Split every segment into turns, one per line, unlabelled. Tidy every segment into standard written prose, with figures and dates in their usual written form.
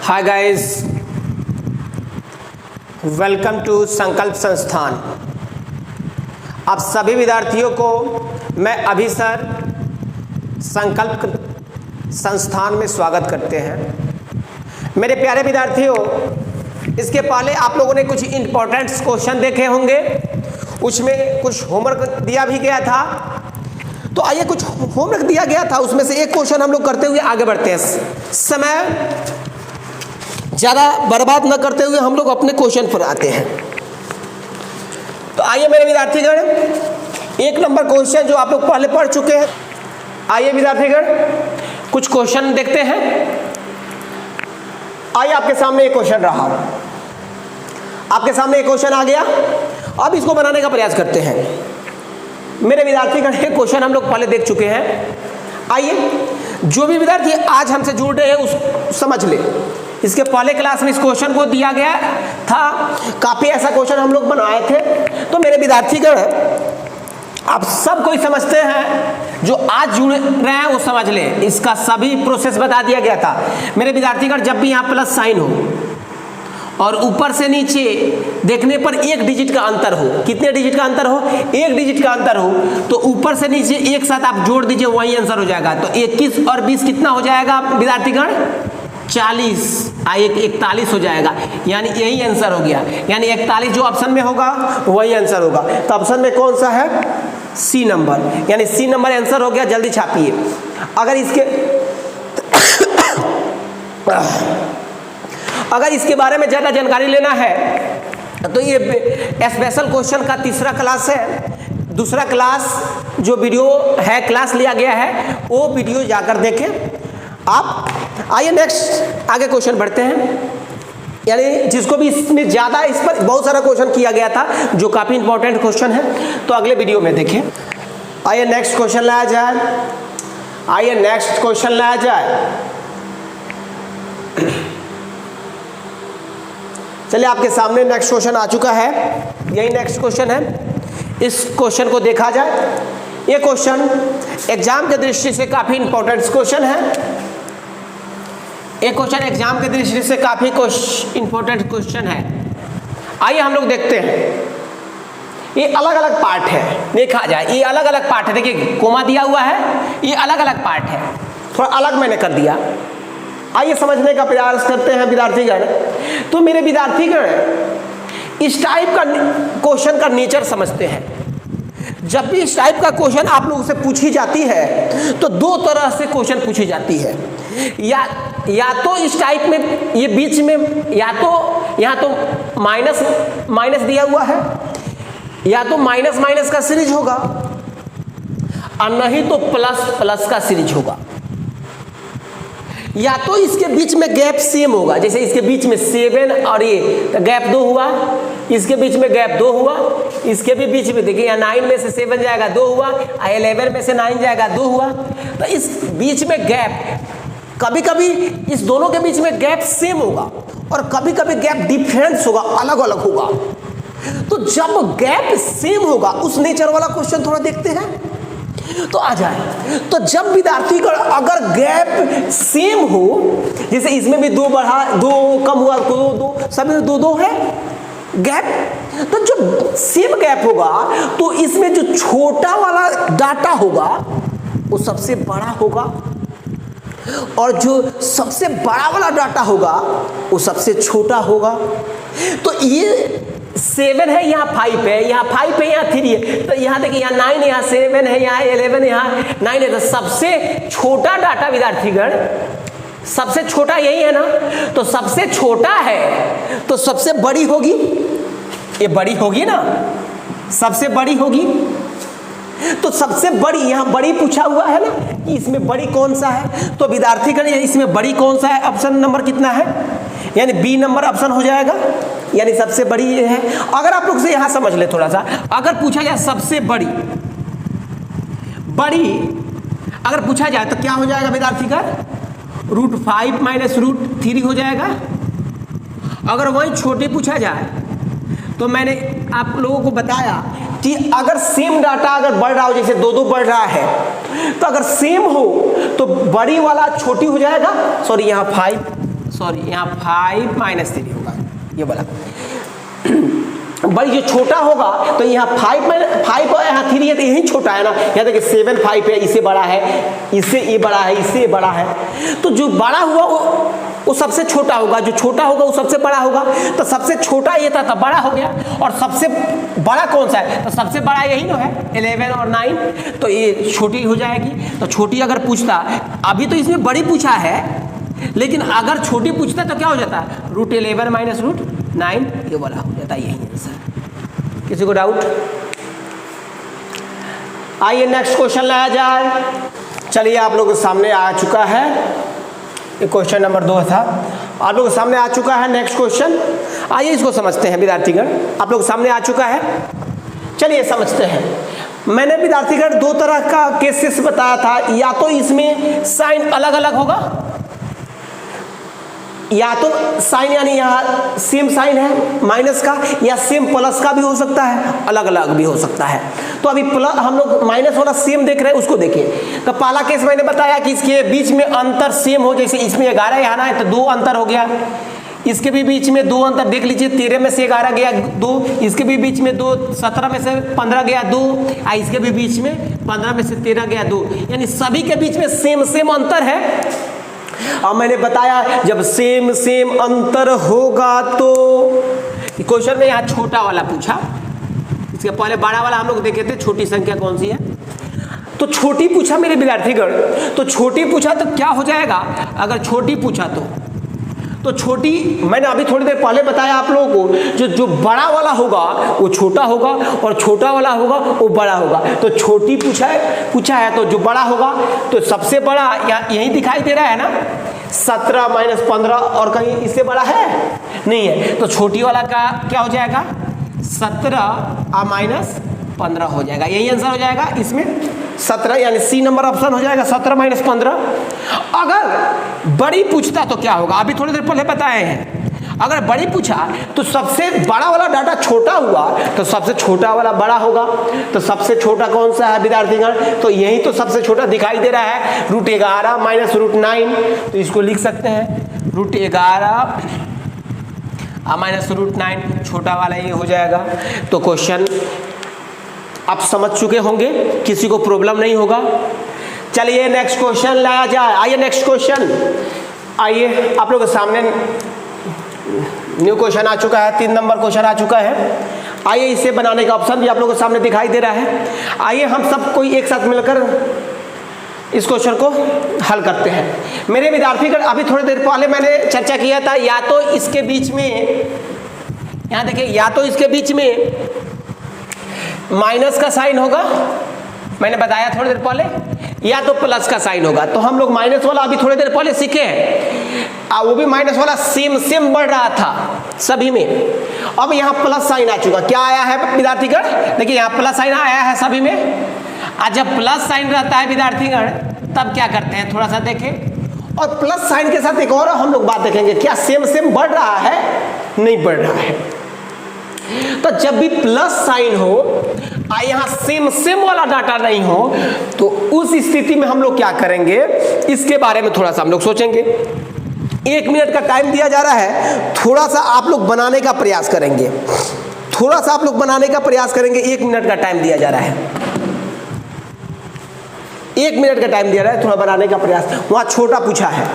Hi guys, welcome to संकल्प संस्थान। आप सभी विद्यार्थियों को मैं अभी सर संकल्प संस्थान में स्वागत करते हैं। मेरे प्यारे विद्यार्थियों, इसके पहले आप लोगों ने कुछ इम्पोर्टेंट क्वेश्चन देखे होंगे, उसमें कुछ होमवर्क दिया भी गया था। तो आइए, कुछ होमवर्क दिया गया था, उसमें से एक क्वेश्चन हम लोग करते हुए आगे बढ़ते हैं। समय ज़्यादा बर्बाद न करते हुए हम लोग अपने क्वेश्चन पर आते हैं। तो आइए मेरे विद्यार्थीगण, एक नंबर क्वेश्चन जो आप लोग पहले पढ़ चुके हैं। आइए विद्यार्थीगण, कुछ क्वेश्चन देखते हैं। आइए, आपके सामने एक क्वेश्चन रहा, आपके सामने एक क्वेश्चन आ गया। अब इसको बनाने का प्रयास करते हैं। मेरे विद्यार्थीगण, ये क्वेश्चन हम लोग पहले देख चुके हैं। आइए, जो भी विद्यार्थी आज हमसे जुड़ रहे हैं उस समझ ले, इसके पहले क्लास में इस क्वेश्चन को दिया गया था, काफी ऐसा क्वेश्चन हम लोग बनाए थे। तो मेरे विद्यार्थीगण, आप सब कोई समझते हैं, जो आज जुड़ रहे हैं वो समझ ले, इसका सभी प्रोसेस बता दिया गया था। मेरे विद्यार्थीगण, जब भी यहाँ प्लस साइन हो और ऊपर से नीचे देखने पर एक डिजिट का अंतर हो, कितने डिजिट का अंतर हो? एक डिजिट का अंतर हो, तो ऊपर से नीचे एक साथ आप जोड़ दीजिए, वही आंसर हो जाएगा। तो 21 और 20 कितना हो जाएगा विद्यार्थीगण? 40। 41 हो जाएगा, यानी यही आंसर हो गया। यानी 41 जो ऑप्शन में होगा वही आंसर होगा। तो ऑप्शन में कौन सा है? सी नंबर, यानी सी नंबर आंसर हो गया। जल्दी छापिए। अगर इसके बारे में ज़्यादा जानकारी लेना है तो ये स्पेशल क्वेश्चन का तीसरा क्लास है। दूसरा क्लास जो वीडियो है, क्लास लिया गया है, वो वीडियो जाकर देखें आप। आइए नेक्स्ट आगे क्वेश्चन बढ़ते हैं। यानी जिसको भी इसमें ज़्यादा, इस पर बहुत सारा क्वेश्चन किया गया था जो काफ़ी इंपॉर्टेंट क्वेश्चन है, तो अगले वीडियो में देखें। आइए नेक्स्ट क्वेश्चन लाया जाए। आइए नेक्स्ट क्वेश्चन लाया जाए। चलिए, आपके सामने नेक्स्ट क्वेश्चन आ चुका है। यही नेक्स्ट क्वेश्चन है, इस क्वेश्चन को देखा जाए। ये क्वेश्चन एग्जाम के दृष्टि से काफ़ी इंपॉर्टेंट क्वेश्चन है। एक क्वेश्चन एग्जाम के दृष्टि से काफी इंपॉर्टेंट क्वेश्चन है। आइए हम लोग देखते हैं। ये अलग अलग पार्ट है, देखा जाए, ये अलग अलग पार्ट है। देखिए, कोमा दिया हुआ है, ये अलग अलग पार्ट है, थोड़ा अलग मैंने कर दिया। आइए समझने का प्रयास करते हैं विद्यार्थीगण। तो मेरे विद्यार्थीगण, इस टाइप का क्वेश्चन का नेचर समझते हैं। जब भी इस टाइप का क्वेश्चन आप लोगों से पूछी जाती है तो दो तरह से क्वेश्चन पूछी जाती है। या तो इस टाइप में, ये बीच में, या तो यहाँ तो माइनस माइनस दिया हुआ है, या तो माइनस माइनस का सीरीज होगा, और नहीं तो प्लस प्लस का सीरीज होगा। या तो इसके बीच में गैप सेम होगा, जैसे इसके बीच में 7 और ये, तो गैप 2 हुआ, इसके बीच में गैप 2 हुआ, इसके भी बीच में देखिए, यहाँ 9 में से 7 जाएगा 2 हुआ, 11 में से 9 जाएगा 2 हुआ। तो इस बीच में गैप, कभी कभी इस दोनों के बीच में गैप सेम होगा और कभी कभी गैप डिफरेंस होगा, अलग अलग होगा। तो जब गैप सेम होगा, उस नेचर वाला क्वेश्चन थोड़ा देखते हैं, तो आ जाए। तो जब विद्यार्थी का अगर गैप सेम हो, जैसे इसमें भी 2 बढ़ा, 2 कम हुआ, 2 सभी 2 है गैप, तो जो सेम गैप होगा तो इसमें जो छोटा वाला डाटा होगा वो सबसे बड़ा होगा, और जो सबसे बड़ा वाला डाटा होगा वो सबसे छोटा होगा। तो ये 7 है, यहाँ 5 है, यहाँ 5 है, यहाँ 3 है, तो यहाँ देखिए, यहाँ 9 है, यहाँ 7 है, यहाँ 11 है, यहाँ 9 है। तो सबसे छोटा डाटा विद्यार्थीगण, सबसे छोटा यही है ना, तो सबसे छोटा है तो सबसे बड़ी होगी, ये बड़ी होगी ना, सबसे बड़ी होगी। तो सबसे बड़ी, यहाँ बड़ी पूछा हुआ है ना, कि इसमें बड़ी कौन सा है, तो विद्यार्थीगण इसमें बड़ी कौन सा है? ऑप्शन नंबर कितना है? यानी बी नंबर ऑप्शन हो जाएगा, यानी सबसे बड़ी ये है। अगर आप लोग से यहाँ समझ ले थोड़ा सा, अगर पूछा जाए सबसे बड़ी अगर पूछा जाए तो क्या हो जाएगा विद्यार्थीगण? √5 - √3 हो जाएगा। अगर वही छोटी पूछा जाए तो मैंने आप लोगों को बताया कि अगर सेम डाटा अगर बढ़ रहा हो, जैसे 2 बढ़ रहा है, तो अगर सेम हो तो बड़ी वाला छोटी हो जाएगा, सॉरी यहाँ 5 सॉरी यहाँ 5 माइनस 3 होगा, ये वाला। भाई जो छोटा होगा तो यहाँ 5 और यहाँ 3 है तो यही छोटा है ना। यहाँ देखिए 7 5 है, इससे बड़ा है, इससे ये बड़ा है, इससे ये बड़ा है। तो जो बड़ा हुआ वो सबसे छोटा होगा, जो छोटा होगा वो सबसे बड़ा होगा। तो सबसे छोटा ये था तो बड़ा हो गया, और सबसे बड़ा कौन सा है, तो सबसे बड़ा यही ना है 11 और 9, तो ये छोटी हो जाएगी। तो छोटी अगर पूछता, अभी तो इसमें बड़ी पूछा है, लेकिन अगर छोटी पूछता तो क्या हो जाता है, √11 माइनस √9, ये वाला हो जाता है, यही आंसर। किसी को डाउट? आइए नेक्स्ट क्वेश्चन लाया जाए। चलिए आप लोगों के सामने आ चुका है, ये क्वेश्चन नंबर 2 था, आप लोगों के सामने आ चुका है नेक्स्ट क्वेश्चन। आइए इसको समझते हैं विद्यार्थीगण, आप लोगों के सामने आ चुका है, चलिए समझते हैं। मैंने विद्यार्थीगण 2 तरह का केसेस बताया था, या तो इसमें साइन अलग अलग होगा, या तो साइन यानी यहाँ सेम साइन है माइनस का, या सेम प्लस का भी हो सकता है, अलग अलग भी हो सकता है। तो अभी प्लस हम लोग माइनस वाला सेम देख रहे हैं, उसको देखिए। तो पहला केस मैंने बताया कि इसके बीच में अंतर सेम हो, जैसे इसमें 11 यहाँ है तो 2 अंतर हो गया, इसके भी बीच में 2 अंतर देख लीजिए, 13 में से 11 गया 2, इसके भी बीच में 2, 17 में से 15 गया 2, इसके भी बीच में 15 में से 13 गया 2, यानी सभी के बीच में सेम अंतर है। अब मैंने बताया जब सेम अंतर होगा तो क्वेश्चन में यहाँ छोटा वाला पूछा, इसके पहले बड़ा वाला हम लोग देखे थे, छोटी संख्या कौन सी है, तो छोटी पूछा मेरे विद्यार्थीगण। तो छोटी पूछा तो क्या हो जाएगा, अगर छोटी पूछा तो छोटी, मैंने अभी थोड़ी देर पहले बताया आप लोगों को, जो बड़ा वाला होगा वो छोटा होगा, और छोटा वाला होगा वो बड़ा होगा। तो छोटी पूछा है तो जो बड़ा होगा तो सबसे बड़ा यही दिखाई दे रहा है ना, 17 माइनस 15, और कहीं इससे बड़ा है नहीं है। तो छोटी वाला का क्या हो जाएगा, 17 माइनस 15 हो जाएगा, यही आंसर हो जाएगा इसमें 17, यानी सी नंबर ऑप्शन हो जाएगा 17 माइनस 15। अगर बड़ी पूछता तो क्या होगा, अभी थोड़ी देर पहले बताए हैं, अगर बड़ी पूछा तो सबसे बड़ा वाला डाटा छोटा हुआ तो सबसे छोटा वाला बड़ा होगा। तो सबसे छोटा कौन सा है विद्यार्थीगण, तो यही तो सबसे छोटा दिखाई दे रहा है, √11 माइनस √9, तो इसको लिख सकते हैं √11 माइनस √9, छोटा वाला ये हो जाएगा। तो क्वेश्चन आप समझ चुके होंगे, किसी को प्रॉब्लम नहीं होगा। चलिए नेक्स्ट क्वेश्चन लाया जाए। आइए नेक्स्ट क्वेश्चन, आइए आप लोगों के सामने न्यू क्वेश्चन आ चुका है, 3 नंबर क्वेश्चन आ चुका है। आइए इसे बनाने का ऑप्शन भी आप लोगों के सामने दिखाई दे रहा है। आइए हम सब कोई एक साथ मिलकर इस क्वेश्चन को हल करते हैं। मेरे विद्यार्थीगण अभी थोड़ी देर पहले मैंने चर्चा किया था, या तो इसके बीच में, यहाँ देखिए, या तो इसके बीच में माइनस का साइन होगा, मैंने बताया थोड़ी देर पहले, या तो प्लस का साइन होगा। तो हम लोग माइनस वाला अभी थोड़ी देर पहले सीखे हैं, वो भी माइनस वाला सेम बढ़ रहा था सभी में। अब यहाँ प्लस साइन आ चुका, क्या आया है विद्यार्थीगण, देखिए यहाँ प्लस साइन आया है सभी में। आज जब प्लस साइन रहता है विद्यार्थीगण तब क्या करते हैं, थोड़ा सा देखें, और प्लस साइन के साथ एक और हम लोग बात देखेंगे, क्या सेम बढ़ रहा है, नहीं बढ़ रहा है। तो जब भी प्लस साइन हो, यहाँ सेम वाला डाटा नहीं हो, तो उस स्थिति में हम लोग क्या करेंगे, इसके बारे में थोड़ा सा हम लोग सोचेंगे। 1 मिनट का टाइम दिया जा रहा है, थोड़ा सा आप लोग बनाने का प्रयास करेंगे, 1 मिनट का टाइम दिया जा रहा है, 1 मिनट का टाइम दिया रहा है, थोड़ा बनाने का प्रयास। वहां छोटा पूछा है,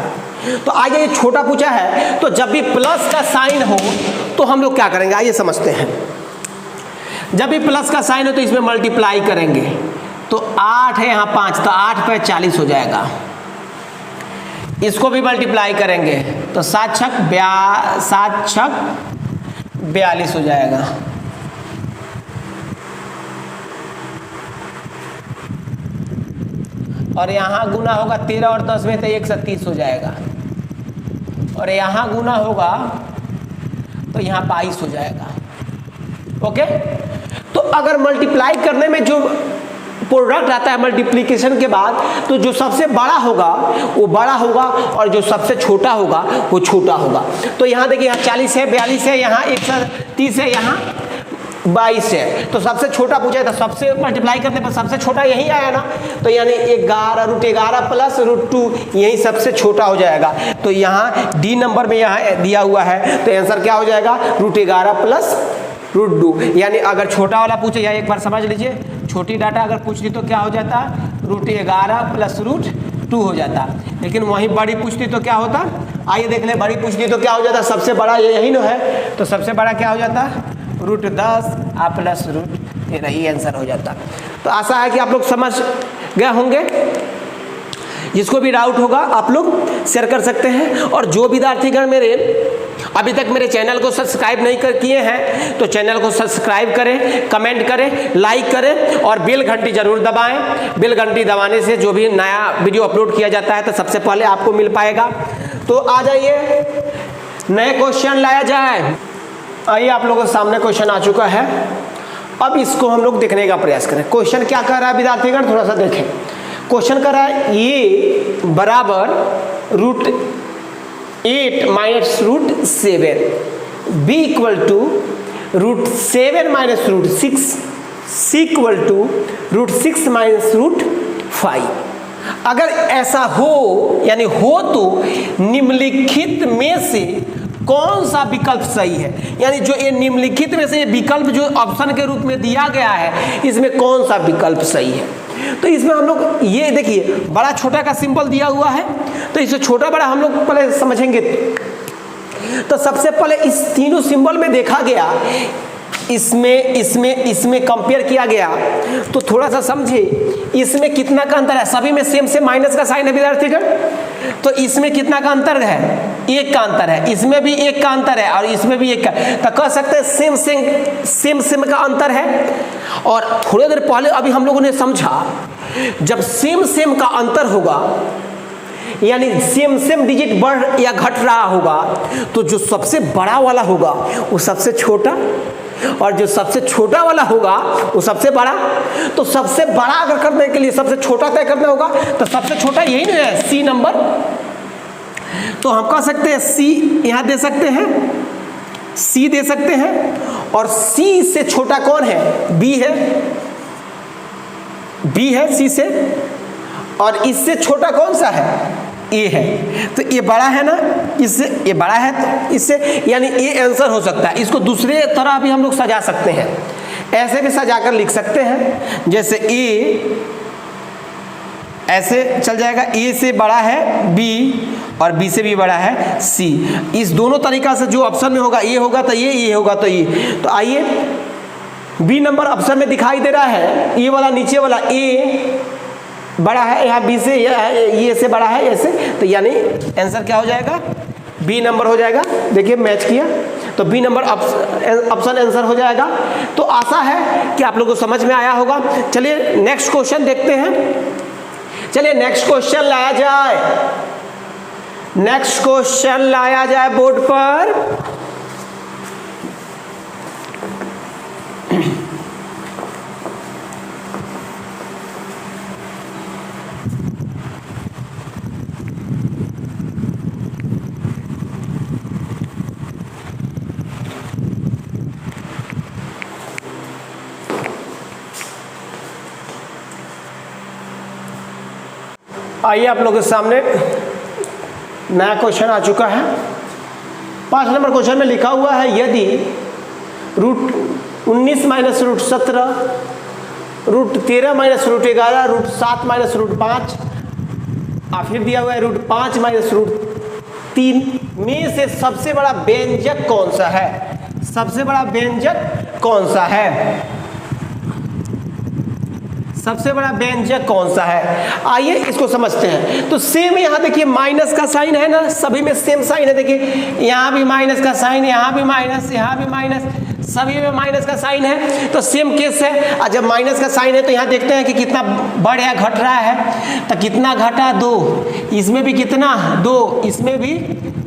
तो आइए ये छोटा पूछा है, तो जब भी प्लस का साइन हो तो हम लोग क्या करेंगे, आइए समझते हैं। जब भी प्लस का साइन हो तो इसमें मल्टीप्लाई करेंगे, तो 8 है यहाँ 5, तो 8 पे 40 हो जाएगा। इसको भी मल्टीप्लाई करेंगे तो 7 छक 42 हो जाएगा। और यहाँ गुना होगा 13 और 10 में तो 130 हो जाएगा, और यहाँ गुना होगा तो यहाँ 22 हो जाएगा। ओके, तो अगर मल्टीप्लाई करने में जो प्रोडक्ट आता है मल्टीप्लिकेशन के बाद, तो जो सबसे बड़ा होगा वो बड़ा होगा, और जो सबसे छोटा होगा वो छोटा होगा। तो यहाँ देखिए, यहाँ 40 है, 42 है, यहाँ 130 है, यहाँ 22 है। तो सबसे छोटा पूछा था, सबसे मल्टीप्लाई करने पर सबसे छोटा यही आया ना, तो यानी 11 √11 प्लस √2 यही सबसे छोटा हो जाएगा। तो यहाँ डी नंबर में यहाँ दिया हुआ है, तो आंसर क्या हो जाएगा √11 प्लस √2। यानी अगर छोटा वाला पूछे, या एक बार समझ लीजिए, छोटी डाटा अगर पूछती तो क्या हो जाता √11 प्लस √2 हो जाता, लेकिन वहीं बड़ी पूछती तो क्या होता, आइए देख ले, बड़ी पूछती तो क्या हो जाता, सबसे बड़ा यही ना है, तो सबसे बड़ा क्या हो जाता √10 प्लस √, यही आंसर हो जाता। तो आशा है कि आप लोग समझ गए होंगे। जिसको भी डाउट होगा आप लोग शेयर कर सकते हैं। और जो विद्यार्थीगण मेरे अभी तक मेरे चैनल को सब्सक्राइब नहीं किए हैं तो चैनल को सब्सक्राइब करें, कमेंट करें, लाइक करें और बेल घंटी जरूर दबाएं। बेल घंटी दबाने से जो भी नया वीडियो अपलोड किया जाता है तो सबसे पहले आपको मिल पाएगा। तो आ जाइए, नए क्वेश्चन लाया जाए। आइए, आप लोगों के सामने क्वेश्चन आ चुका है, अब इसको हम लोग देखने का प्रयास करें। क्वेश्चन क्या कर रहा है विद्यार्थीगण, थोड़ा सा देखें। क्वेश्चन कर रहा है ये बराबर √8 minus √7, B equal to √7 minus √6, C equal to √6 minus √5। अगर ऐसा हो, यानी हो तो निम्नलिखित में से कौन सा विकल्प सही है, यानी जो ये निम्नलिखित में से ये विकल्प जो ऑप्शन के रूप में दिया गया है, इसमें कौन सा विकल्प सही है। तो इसमें हम लोग ये देखिए, बड़ा छोटा का सिंबल दिया हुआ है, तो इसे छोटा बड़ा हम लोग पहले समझेंगे। तो सबसे पहले इस तीनों सिंबल में देखा गया, इसमें कंपेयर किया गया, तो थोड़ा सा समझे इसमें कितना का अंतर है। सभी में सेम से माइनस का साइन है विद्यार्थीगण, तो इसमें कितना का अंतर है, 1 का अंतर है, इसमें भी 1 का अंतर है और इसमें भी 1 का, तो कह सकते हैं सेम का अंतर है। और थोड़ी देर पहले अभी हम लोगों ने समझा, जब सेम का अंतर होगा, यानी सेम डिजिट बढ़ या घट रहा होगा, तो जो सबसे बड़ा वाला होगा वो सबसे छोटा, और जो सबसे छोटा वाला होगा वो सबसे बड़ा। तो सबसे बड़ा अगर करने के लिए सबसे छोटा तय करना होगा, तो सबसे छोटा यही नहीं है, सी नंबर। तो हम कह सकते हैं सी यहां दे सकते हैं, सी दे सकते हैं, और सी से छोटा कौन है, बी है, बी है सी से, और इससे छोटा कौन सा है, ए है। तो ये बड़ा है ना, इससे ये बड़ा है, तो इससे यानी ए आंसर हो सकता है। इसको दूसरे तरह भी हम लोग सजा सकते हैं, ऐसे भी सजाकर लिख सकते हैं, जैसे ए ऐसे चल जाएगा, ए से बड़ा है बी और बी से भी बड़ा है सी। इस दोनों तरीका से जो ऑप्शन में होगा, ए होगा तो ये होगा तो ये। तो आइए, बी नंबर ऑप्शन में दिखाई दे रहा है, ये वाला नीचे वाला ए बड़ा है, यहाँ बी से ये से बड़ा है ऐसे, तो यानी आंसर क्या हो जाएगा, बी नंबर हो जाएगा। देखिए मैच किया, तो बी नंबर ऑप्शन आंसर हो जाएगा। तो आशा है कि आप लोगों को समझ में आया होगा। चलिए नेक्स्ट क्वेश्चन देखते हैं। चलिए नेक्स्ट क्वेश्चन लाया जाए, नेक्स्ट क्वेश्चन लाया जाए बोर्ड पर। आइए, आप लोगों के सामने नया क्वेश्चन आ चुका है। 5 नंबर क्वेश्चन में लिखा हुआ है, यदि √19 माइनस √17, √13 माइनस √11, √7 माइनस √5, और फिर दिया हुआ है √5 माइनस √3 में से सबसे बड़ा व्यंजक कौन सा है, सबसे बड़ा व्यंजक कौन सा है, सबसे बड़ा व्यंजक कौन सा है। आइए इसको समझते हैं। तो सेम यहाँ देखिए माइनस का साइन है ना, सभी में सेम साइन है। देखिए यहाँ भी माइनस का साइन, यहाँ भी माइनस, यहाँ भी माइनस, सभी में माइनस का साइन है। तो सेम केस है, और जब माइनस का साइन है तो यहाँ देखते हैं कि कितना बढ़ या घट रहा है। तो कितना घटा, 2, इसमें भी कितना 2, इसमें भी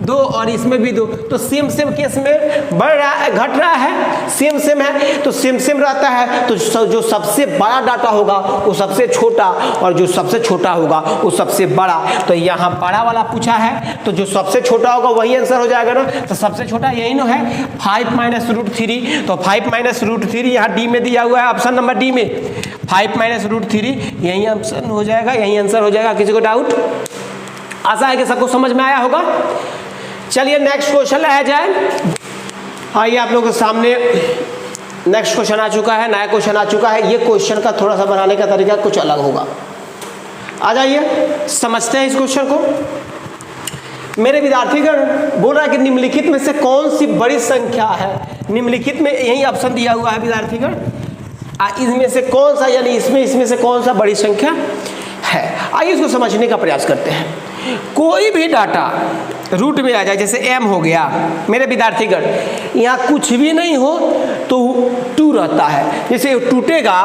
2 और इसमें भी 2। तो सेम केस में बढ़ रहा है, घट रहा है, सेम है, तो सेम रहता है। तो जो सबसे बड़ा डाटा होगा वो सबसे छोटा, और जो सबसे छोटा होगा वो सबसे बड़ा। तो यहाँ बड़ा वाला पूछा है, तो जो सबसे छोटा होगा वही आंसर हो जाएगा ना। तो सबसे छोटा यही ना है, 5 माइनस √3, तो 5 माइनस रूट 3 यहाँ डी में दिया हुआ है, ऑप्शन नंबर डी में 5 माइनस रूट 3 यही ऑप्शन हो जाएगा, यही आंसर हो जाएगा। किसी को डाउट? आशा है कि सबको समझ में आया होगा। चलिए नेक्स्ट क्वेश्चन लाया जाए। आइए आप लोगों के सामने नेक्स्ट क्वेश्चन आ चुका है, नया क्वेश्चन आ चुका है। ये क्वेश्चन का थोड़ा सा बनाने का तरीका कुछ अलग होगा। आ जाइए समझते हैं इस क्वेश्चन को। मेरे विद्यार्थीगण बोल रहा है कि निम्नलिखित में से कौन सी बड़ी संख्या है। निम्नलिखित में यही ऑप्शन दिया हुआ है विद्यार्थीगण, इसमें से कौन सा, यानी इसमें से कौन सा बड़ी संख्या है। आइए इसको समझने का प्रयास करते हैं। कोई भी डाटा रूट में आ जाए, जैसे m हो गया मेरे विद्यार्थीगण, यहाँ कुछ भी नहीं हो तो 2 रहता है। जैसे टूटेगा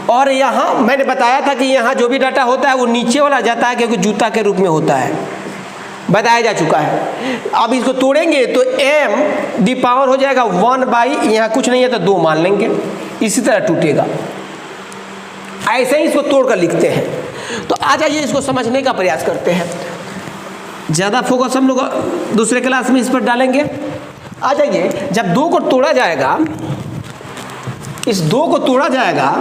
और यहाँ मैंने बताया था कि यहाँ जो भी डाटा होता है वो नीचे वाला जाता है, क्योंकि जूता के रूप में होता है, बताया जा चुका है। अब इसको तोड़ेंगे तो m दी पावर हो जाएगा 1/, यहाँ कुछ नहीं है तो 2 मान लेंगे, इसी तरह टूटेगा। ऐसे ही इसको तोड़ कर लिखते हैं। तो आ जाइए इसको समझने का प्रयास करते हैं। ज़्यादा फोकस हम लोग दूसरे क्लास में इस पर डालेंगे। आ जाइए, जब 2 को तोड़ा जाएगा, इस 2 को तोड़ा जाएगा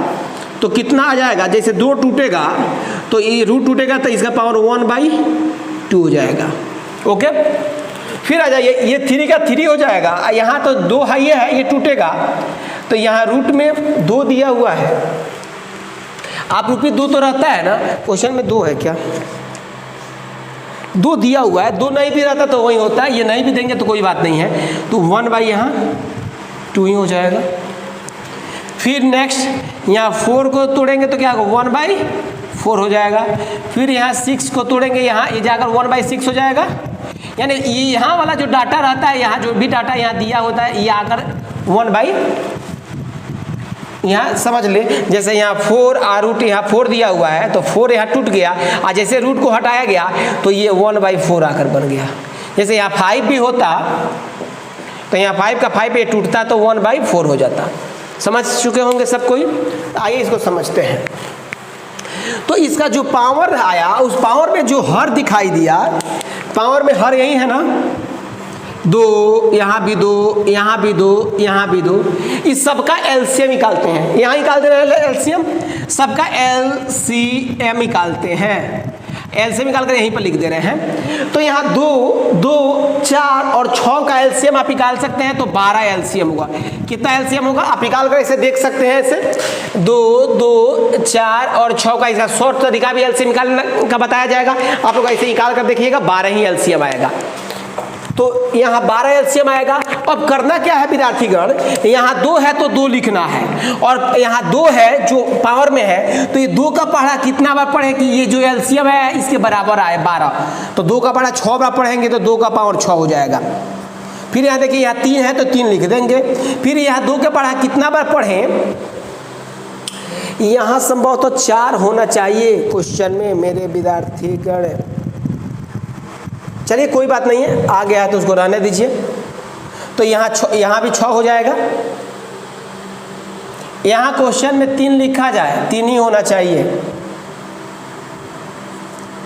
तो कितना आ जाएगा। जैसे 2 टूटेगा तो ये रूट टूटेगा तो इसका पावर 1/2 हो जाएगा। ओके, फिर आ जाइए, ये 3 का 3 हो जाएगा। यहाँ तो 2 है, ये टूटेगा तो यहाँ रूट में 2 दिया हुआ है। आप रूपी 2 तो रहता है ना, क्वेश्चन में 2 है क्या? 2 दिया हुआ है, 2 नहीं भी रहता तो वही होता है, ये नहीं भी देंगे तो कोई बात नहीं है। तो 1/, यहाँ 2 ही हो जाएगा। फिर नेक्स्ट यहाँ 4 को तोड़ेंगे तो क्या होगा, 1/4 हो जाएगा। फिर यहाँ 6 को तोड़ेंगे, यहाँ ये जाकर 1/6 हो जाएगा। यानी ये यहाँ वाला जो डाटा रहता है, यहाँ जो भी डाटा यहाँ दिया होता है, ये आकर 1/, यहाँ समझ ले, जैसे यहाँ 4 रूट यहाँ 4 दिया हुआ है तो 4 यहाँ टूट गया, और जैसे रूट को हटाया गया तो ये 1/4 आकर बन गया। जैसे यहाँ 5 भी होता तो यहाँ 5 का 5 ये टूटता तो 1/4 हो जाता। समझ चुके होंगे सब कोई? आइए इसको समझते हैं। तो इसका जो पावर आया, उस पावर में जो हर दिखाई दिया, पावर में हर यही है ना, 2, यहाँ भी 2, यहाँ भी 2, यहाँ भी 2, इस सबका एलसीएम निकालते हैं। यहाँ निकालते हैं एलसीएम, सबका एलसीएम निकालते हैं। एलसीएम निकाल कर यहीं पर लिख दे रहे हैं। तो यहाँ 2, 2, 4 और 6 का एलसीएम आप निकाल सकते हैं, तो 12 एलसीएम होगा। कितना एलसीएम होगा आप निकाल कर इसे देख सकते हैं। ऐसे 2, 2, 4 और 6 का इसका शॉर्ट तरीका भी एलसीएम निकालने का बताया जाएगा। आप लोग ऐसे निकाल कर देखिएगा, 12 ही एलसीएम आएगा। तो यहाँ 12 एलसीएम आएगा। अब करना क्या है विद्यार्थीगण, यहाँ 2 है तो 2 लिखना है, और यहाँ 2 है जो पावर में है, तो ये 2 का पढ़ा कितना बार पढ़े कि ये जो एलसीएम है इसके बराबर आए 12, तो 2 का पढ़ा 6 बार पढ़ेंगे तो 2 का पावर 6 हो जाएगा। फिर यहाँ देखिए, यहाँ 3 है तो 3 लिख देंगे। फिर यहाँ 2 का पढ़ा कितना बार पढ़ें, यहाँ संभवतः 4 होना चाहिए क्वेश्चन में मेरे विद्यार्थीगण। चलिए कोई बात नहीं है, आ गया है तो उसको रहने दीजिए। तो यहाँ भी 6 हो जाएगा। यहाँ क्वेश्चन में 3 लिखा जाए, 3 ही होना चाहिए,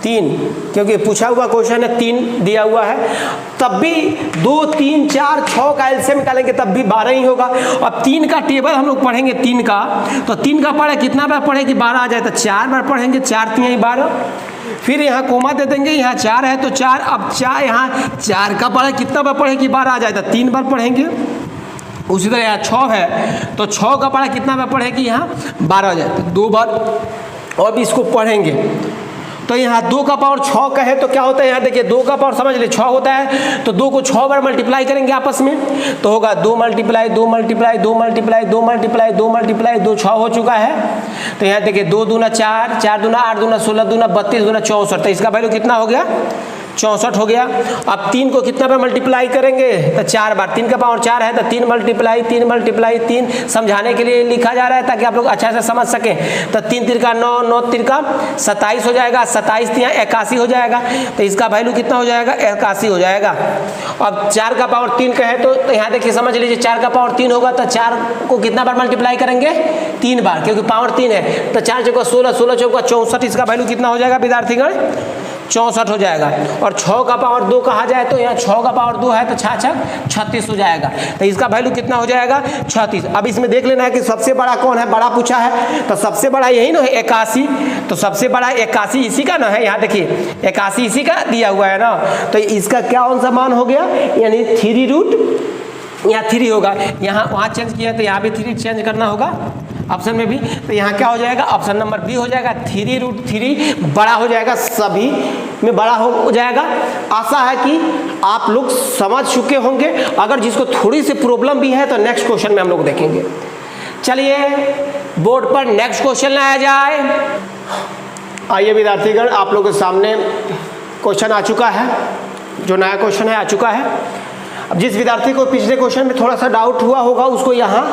3, क्योंकि पूछा हुआ क्वेश्चन है, 3 दिया हुआ है। तब भी 2, 3, 4, 6 का एलसीएम निकालेंगे तब भी 12 ही होगा। अब 3 का टेबल हम लोग पढ़ेंगे, 3 का, तो 3 का पढ़े कितना बार पढ़े कि 12 आ जाए, तो 4 बार पढ़ेंगे, 4 3 12। फिर यहाँ कोमा दे देंगे, यहाँ 4 है तो 4। अब 4 यहाँ 4 का पढ़े कितना बार पढ़े कि 12 आ जाए, तो 3 बार पढ़ेंगे। उसी तरह यहाँ 6 है तो 6 का पढ़ा कितना बार पढ़े कि यहाँ 12 आ जाए, तो 2 बार। अब इसको पढ़ेंगे तो यहाँ 2 का पावर 6 का है तो क्या होता है, यहाँ देखिए 2 का पावर समझ ले 6 होता है, तो 2 को 6 बार मल्टीप्लाई करेंगे आपस में, तो होगा 2 multiply 2 multiply 2 multiply 2 multiply 2 multiply 2, 6 हो चुका है। तो यहाँ देखिए 2 दूना 4, 4 दूना 8, दूना 16, दूना 32, दूना 64, तो इसका वैल्यू कितना हो गया, 64 हो गया। अब 3 को कितना बार मल्टीप्लाई करेंगे, तो 4 बार। 3 का पावर 4 है तो 3 मल्टीप्लाई 3 मल्टीप्लाई 3, समझाने के लिए लिखा जा रहा है ताकि आप लोग अच्छा से समझ सकें। तो 3 3 का 9, 9 3 का 27 हो जाएगा, 27 यहाँ 81 हो जाएगा, तो इसका वैल्यू कितना हो जाएगा, 81 हो जाएगा। अब 4 का पावर 3 का है तो यहाँ देखिए समझ लीजिए 4 का पावर 3 होगा तो 4 को कितना बार मल्टीप्लाई करेंगे, 3 बार, क्योंकि पावर 3 है। तो 4 चौका 16, 16 चौका 64, इसका वैल्यू कितना हो जाएगा विद्यार्थीगण, 64 हो जाएगा। और 6 का पावर 2 कहा जाए तो यहाँ 6 का पावर 2 है तो 6 6 36 हो जाएगा। तो इसका वैल्यू कितना हो जाएगा 36। अब इसमें देख लेना है कि सबसे बड़ा कौन है, बड़ा पूछा है तो सबसे बड़ा यही ना है 81, तो सबसे बड़ा 81 इसी का ना है। यहाँ देखिए 81 इसी का दिया हुआ है ना, तो इसका क्या कौन सा मान हो गया, यानी 3 रूट यहाँ 3 होगा, यहाँ वहाँ चेंज किया तो यहाँ भी 3 चेंज करना होगा ऑप्शन में भी। तो यहाँ क्या हो जाएगा, ऑप्शन नंबर बी हो जाएगा 3 रूट 3 बड़ा हो जाएगा, सभी में बड़ा हो जाएगा। आशा है कि आप लोग समझ चुके होंगे। अगर जिसको थोड़ी सी प्रॉब्लम भी है तो नेक्स्ट क्वेश्चन में हम लोग देखेंगे। चलिए बोर्ड पर नेक्स्ट क्वेश्चन लाया जाए। आइए विद्यार्थीगण, आप लोगों के सामने क्वेश्चन आ चुका है, जो नया क्वेश्चन है आ चुका है। अब जिस विद्यार्थी को पिछले क्वेश्चन में थोड़ा सा डाउट हुआ होगा उसको यहाँ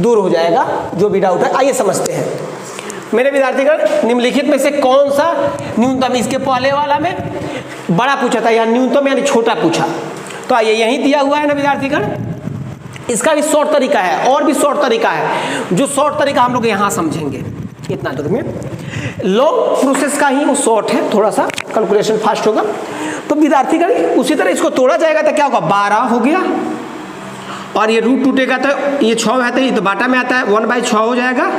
दूर हो जाएगा जो भी डाउट है। आइए समझते हैं। मेरे विद्यार्थीगण, निम्नलिखित में से कौन सा न्यूनतम, इसके पहले वाला में बड़ा पूछा था या न्यूनतम यानी छोटा पूछा, तो आइए यही दिया हुआ है ना विद्यार्थीगण। इसका भी शॉर्ट तरीका है और भी शॉर्ट तरीका है, जो शॉर्ट तरीका हम लोग यहाँ समझेंगे इतना दूर में। लॉन्ग प्रोसेस का ही वो शॉर्ट है, थोड़ा सा कैलकुलेशन फास्ट होगा। तो विद्यार्थीगण उसी तरह इसको तोड़ा जाएगा तो क्या होगा, 12 हो गया, और ये रूट टूटेगा तो ये 6 है तो ये तो बाटा में आता है, 1/6 हो जाएगा,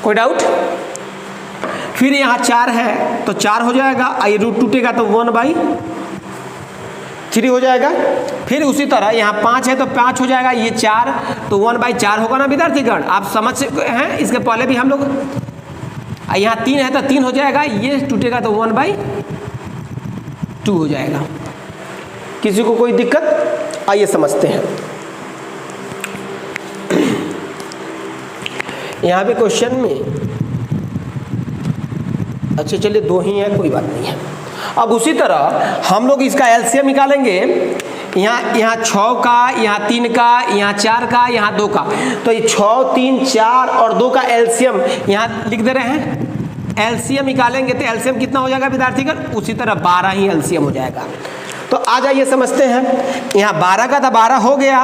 कोई डाउट। फिर यहाँ 4 है तो 4 हो जाएगा, ये रूट टूटेगा तो 1/3 हो जाएगा। फिर उसी तरह यहाँ 5 है तो 5 हो जाएगा, ये 4 तो 1/4 होगा ना विद्यार्थीगण, आप समझ हैं। इसके पहले भी हम लोग, यहाँ 3 है तो 3 हो जाएगा, ये टूटेगा तो 1/2 हो जाएगा। किसी को कोई दिक्कत, आइए समझते हैं। यहाँ भी क्वेश्चन में, अच्छा चलिए 2 ही है, कोई बात नहीं है। अब उसी तरह हम लोग इसका एलसीएम निकालेंगे। यहाँ 6 का, यहाँ 3 का, यहाँ 4 का, यहाँ 2 का, तो ये 6 3 4 और 2 का एलसीएम यहाँ लिख दे रहे हैं। एलसीएम निकालेंगे तो एलसीएम कितना हो जाएगा विद्यार्थीगण, उसी तरह 12 ही एलसीएम हो जाएगा। तो आ जाइए समझते हैं। यहाँ 12 का था 12 हो गया।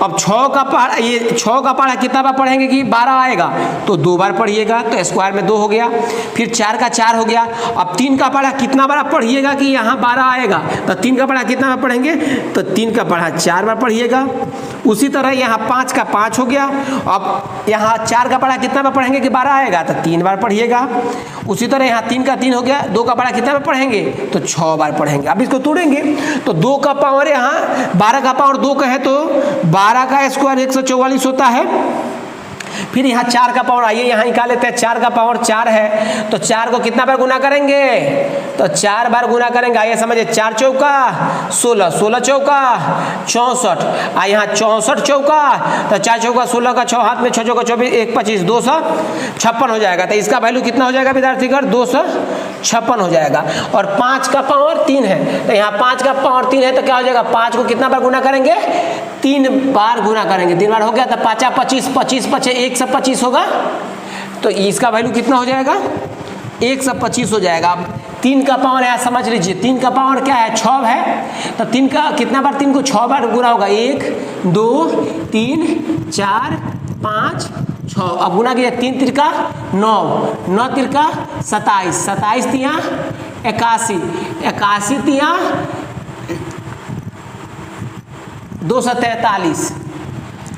अब 6 का पढ़ा, ये 6 का पढ़ा कितना बार पढ़ेंगे कि 12 आएगा, तो 2 बार पढ़िएगा तो स्क्वायर में 2 हो गया। फिर 4 का 4 हो गया। अब 3 का पढ़ा कितना बार पढ़िएगा कि यहाँ 12 आएगा, तो 3 का पढ़ा कितना बार पढ़ेंगे, तो 3 का पढ़ा 4 बार पढ़िएगा। उसी तरह यहाँ 5 का 5 हो गया। अब यहाँ 4 का पढ़ा कितना बार पढ़ेंगे कि 12 आएगा, तो 3 बार पढ़िएगा। उसी तरह यहाँ 3 का 3 हो गया। 2 का पढ़ा कितना बार पढ़ेंगे, तो 6 बार पढ़ेंगे। अब इसको तोड़ेंगे तो 2 का पावर, यहाँ 12 का पावर 2 का है तो 12 का स्क्वायर 144 होता है। फिर यहाँ 4 का पावर, आइए यहाँ निकाल लेते हैं। 4 का पावर 4 है तो 4 को कितना बार गुना करेंगे, तो 4 बार गुना करेंगे। आइए समझिए, 4 चौका 16, 16 चौका 64, यहाँ 64 चौका, तो 4 चौका 16 का 6 हाथ में, 6 चौका 24, 1 25, 256 हो जाएगा। तो इसका वैल्यू कितना हो जाएगा विद्यार्थीगण, 256 हो जाएगा। और 5 का पावर 3 है तो यहाँ 5 का पावर 3 है तो क्या हो जाएगा, 5 को कितना बार गुना करेंगे, 3 बार गुना करेंगे। 3 बार हो गया तो 5 25, 25 5 125 होगा। तो इसका वैल्यू कितना हो जाएगा, 125 हो जाएगा। अब 3 का पावर यहाँ समझ लीजिए, 3 का पावर क्या है, 6 है तो 3 का कितना बार, 3 को 6 बार गुना होगा, 1 2 3 4 5 6। अब गुना किया, 3 तिरका 9, 9 तिरका 27, 27 तिया 81, 81 तिया 243,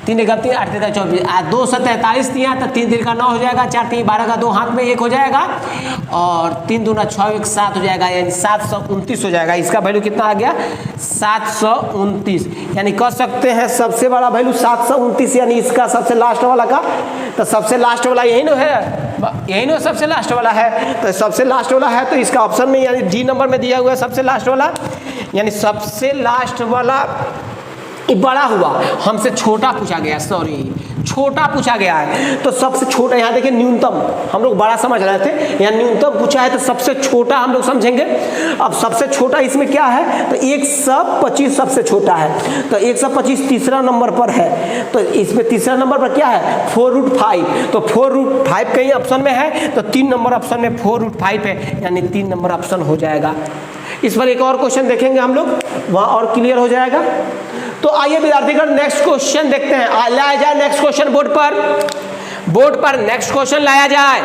3 1 3 8 3 24, 243 दिया तो 3 3 का 9 हो जाएगा, 4 3 12 का 2 हाथ में 1 हो जाएगा, और 3 दूना 6 1 7 हो जाएगा, यानी 729 हो जाएगा। इसका वैल्यू कितना आ गया, 729। यानी कह सकते हैं सबसे बड़ा वैल्यू 729, यानी इसका सबसे लास्ट वाला का, तो सबसे लास्ट वाला यही ना है, यही ना सबसे लास्ट वाला है, तो सबसे लास्ट वाला है तो इसका ऑप्शन में यानी डी नंबर में दिया हुआ है सबसे लास्ट वाला। यानी सबसे लास्ट वाला बड़ा हुआ, हमसे छोटा पूछा गया, सॉरी छोटा पूछा गया है, तो सबसे छोटा यहाँ देखिए न्यूनतम, हम लोग बड़ा समझ रहे थे, यहाँ न्यूनतम पूछा है तो सबसे छोटा हम लोग समझेंगे। अब सबसे छोटा इसमें क्या है, तो 125 सबसे छोटा है, तो 125 तीसरा नंबर पर है, तो इसमें तीसरा नंबर पर क्या है 4√5, तो 4√5 कहीं ऑप्शन में है तो 3 नंबर ऑप्शन में 4√5 है, यानी 3 नंबर ऑप्शन हो जाएगा। इस पर एक और क्वेश्चन देखेंगे हम लोग, वहाँ और क्लियर हो जाएगा। तो आइए विद्यार्थीगण नेक्स्ट क्वेश्चन देखते हैं, लाया जाए नेक्स्ट क्वेश्चन बोर्ड पर नेक्स्ट क्वेश्चन लाया जाए।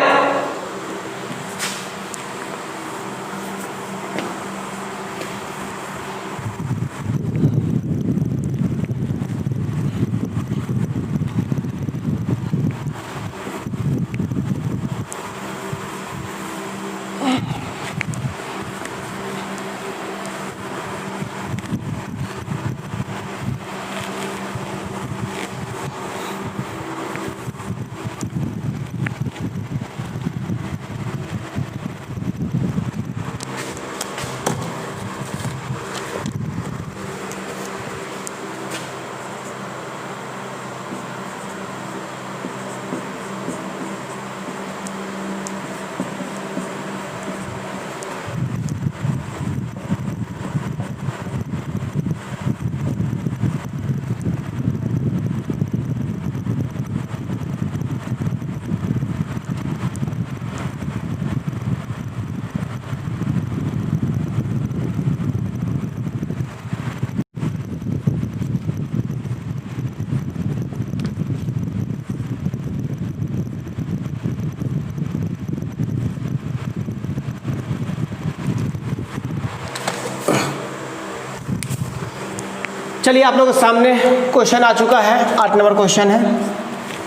चलिए आप लोगों के सामने क्वेश्चन आ चुका है, 8 नंबर क्वेश्चन है।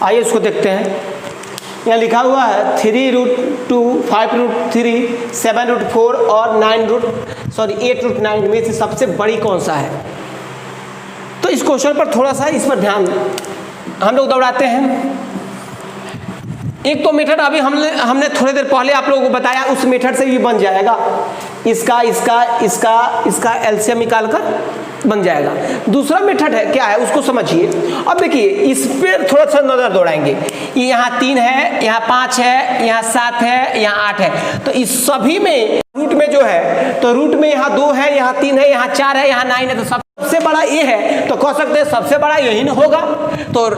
आइए उसको देखते हैं। यहाँ लिखा हुआ है 3√2, 5√3, 7√4 और 8√9 में से सबसे बड़ी कौन सा है। तो इस क्वेश्चन पर थोड़ा सा इस पर ध्यान हम लोग दौड़ाते हैं। एक तो मेथड अभी हमने थोड़ी देर पहले आप लोगों को बताया, उस मेथड से भी बन जाएगा। इसका एलसीएम निकाल कर बन जाएगा। दूसरा मेथड है क्या है उसको समझिए। अब देखिए इस पर थोड़ा सा नजर दौड़ाएंगे। ये यहाँ 3 है, यहाँ 5 है, यहाँ 7 है, यहाँ 8 है। तो इस सभी में रूट में जो है, तो रूट में यहाँ 2 है, यहाँ 3 है, यहाँ 4 है, यहाँ 9 है। तो सबसे बड़ा ये है, तो कह सकते हैं सबसे बड़ा यही ना होगा। तो